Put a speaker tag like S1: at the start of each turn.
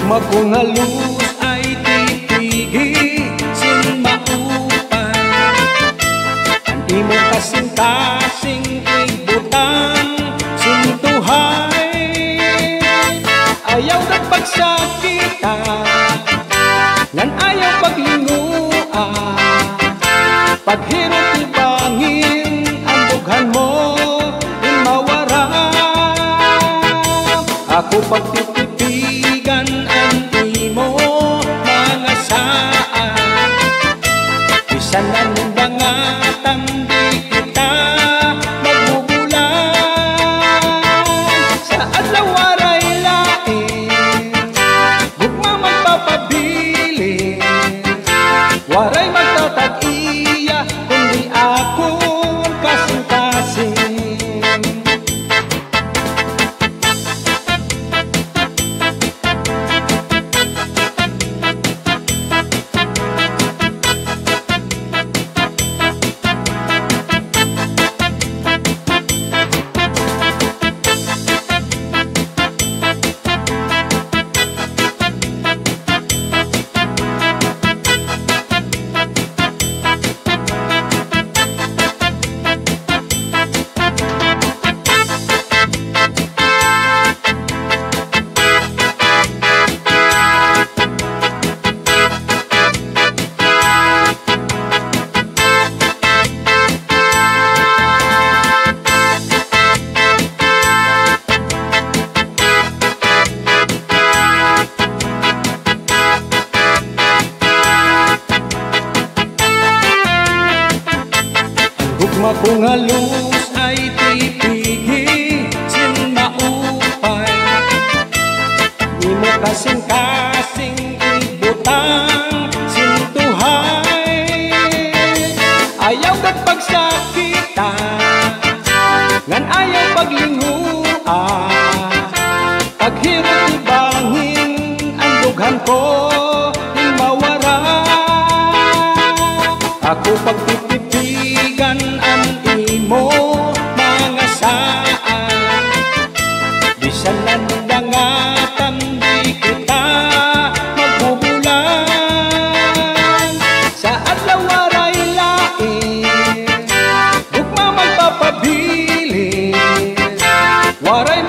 S1: Gugma kong halus ay tipigi sin maupan. Di mo kasing-kasing ibutang sintuhay. Ayaw na pagsakita ngan ayaw paglinguan. Paghirot ibangin ang bughan mo in mawara. Ako pagtitipigan ang imo mga saan. Bisan na nung bangatang di kita magbubulan. Sa adlaw waray lain, gugma magpapabilin. Waray magtatag-iya kundi akong kasing-kasing. Gugma kong halus ay tipigi sin maupay. Di mo kasing-kasing ibutang sintuhay. Ayaw kat pagsakita ngan ayaw paglinguan. Paghirot ibangin ang dughan ko in mawara. Ako pagtitipigan ang imo mga saan. Bisan na nung dangatan di kita magbubulan. Sa adlaw waray lain, gugma magpapabilin. Waray